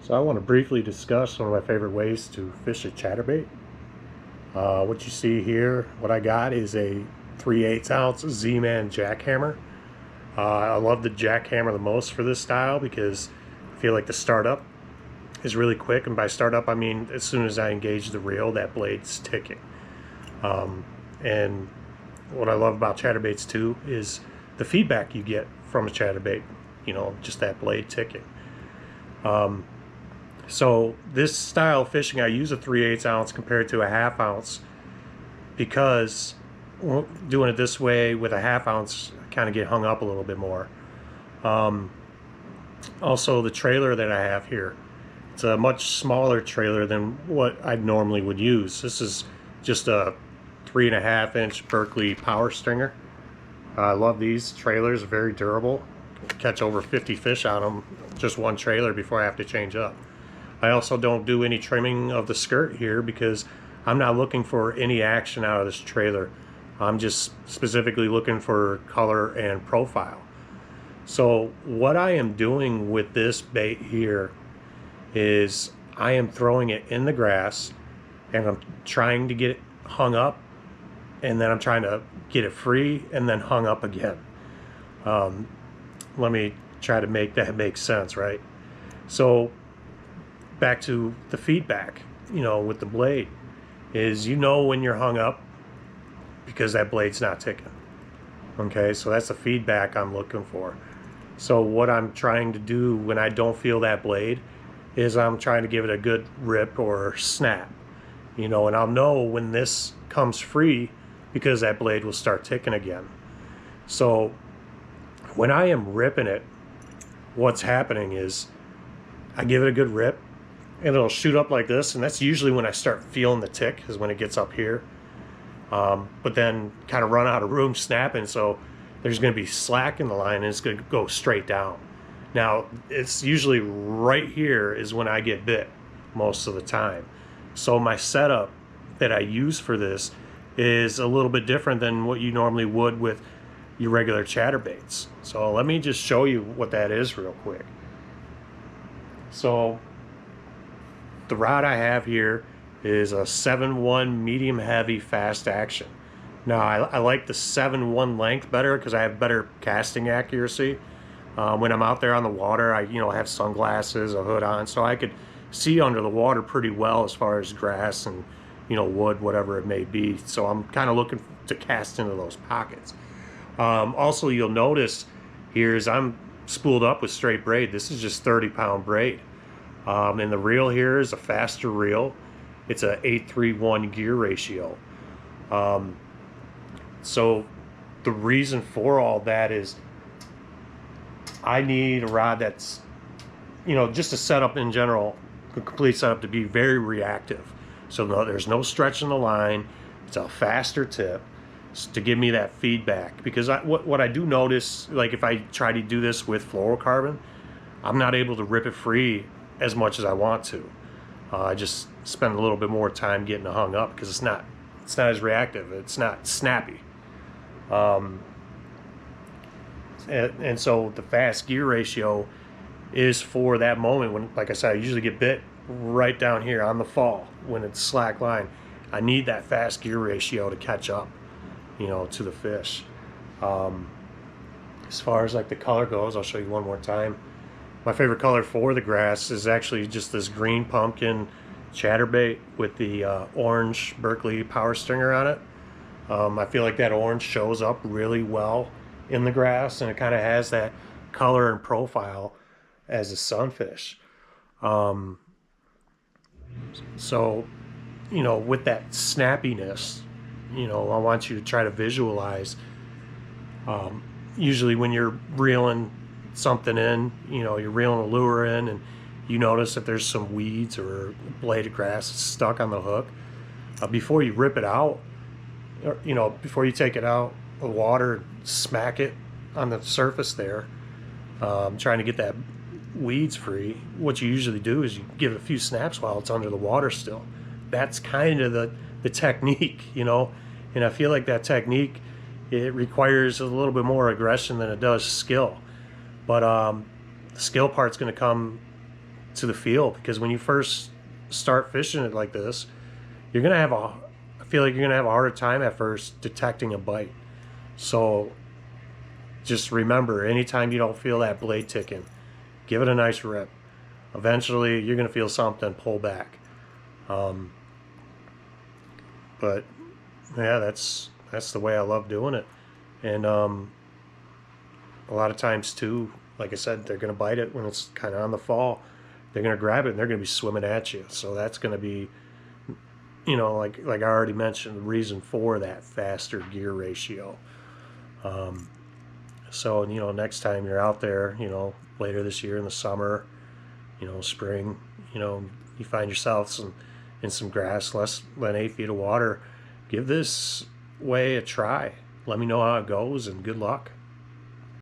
So I want to briefly discuss one of my favorite ways to fish a chatterbait. What you see here, what I got is a 3/8 ounce Z-Man jackhammer. I love the jackhammer the most for this style because I feel like the startup is really quick, and by startup I mean as soon as I engage the reel, that blade's ticking. And what I love about chatterbaits too is the feedback you get from a chatterbait, just that blade ticking. So this style of fishing, I use a 3/8 ounce compared to a 1/2 ounce because doing it this way with a 1/2 ounce, I kind of get hung up a little bit more. Also, the trailer that I have here, it's a much smaller trailer than what I normally would use. This is just a 3.5 inch Berkley powerstinger. I love these trailers, very durable. Catch over 50 fish on them, just one trailer before I have to change up. I also don't do any trimming of the skirt here because I'm not looking for any action out of this trailer. I'm just specifically looking for color and profile. So what I am doing with this bait here is I am throwing it in the grass and I'm trying to get it hung up, and then I'm trying to get it free and then hung up again. Let me try to make that make sense, right? So back to the feedback, with the blade, is when you're hung up because that blade's not ticking. Okay, so that's the feedback I'm looking for. So what I'm trying to do when I don't feel that blade is I'm trying to give it a good rip or snap, and I'll know when this comes free because that blade will start ticking again. So when I am ripping it, what's happening is I give it a good rip and it'll shoot up like this, and that's usually when I start feeling the tick, is when it gets up here. But then kind of run out of room snapping, so there's going to be slack in the line and it's going to go straight down. Now it's usually right here is when I get bit most of the time. So my setup that I use for this is a little bit different than what you normally would with your regular chatterbaits. So let me just show you what that is real quick. So the rod I have here is a 7/1 medium heavy fast action. Now I like the 7/1 length better because I have better casting accuracy. When I'm out there on the water, I have sunglasses, a hood on, so I could see under the water pretty well as far as grass and wood, whatever it may be. So I'm kind of looking to cast into those pockets. Also, you'll notice here is I'm spooled up with straight braid. This is just 30-pound braid. And the reel here is a faster reel. It's a 8:3:1 gear ratio. So the reason for all that is I need a rod that's, just a setup in general, a complete setup, to be very reactive. So there's no stretch in the line. It's a faster tip to give me that feedback. Because what I do notice, like if I try to do this with fluorocarbon, I'm not able to rip it free as much as I want to. I just spend a little bit more time getting it hung up because it's not as reactive. It's not snappy. And so the fast gear ratio is for that moment when, like I said, I usually get bit right down here on the fall when it's slack line. I need that fast gear ratio to catch up, to the fish. As far as like the color goes, I'll show you one more time. My favorite color for the grass is actually just this green pumpkin chatterbait with the orange Berkley powerstinger on it. I feel like that orange shows up really well in the grass, and it kind of has that color and profile as a sunfish. So, with that snappiness, I want you to try to visualize, usually when you're reeling something in, you're reeling a lure in and you notice that there's some weeds or a blade of grass stuck on the hook. Before you rip it out, or, before you take it out of the water, smack it on the surface there, trying to get that weeds free. What you usually do is you give it a few snaps while it's under the water still. That's kind of the technique, and I feel like that technique, it requires a little bit more aggression than it does skill. But the skill part's going to come to the feel, because when you first start fishing it like this, you're gonna have a, I feel like you're gonna have a harder time at first detecting a bite. So just remember, anytime you don't feel that blade ticking, give it a nice rip. Eventually you're gonna feel something pull back. But yeah, that's the way I love doing it. And a lot of times too, like I said, they're gonna bite it when it's kind of on the fall. They're gonna grab it and they're gonna be swimming at you. So that's gonna be, you know, like I already mentioned, the reason for that faster gear ratio. So, you know, next time you're out there, you know, later this year in the summer, you know, spring, you know, you find yourself in some grass less than 8 feet of water, give this way a try. Let me know how it goes, and good luck.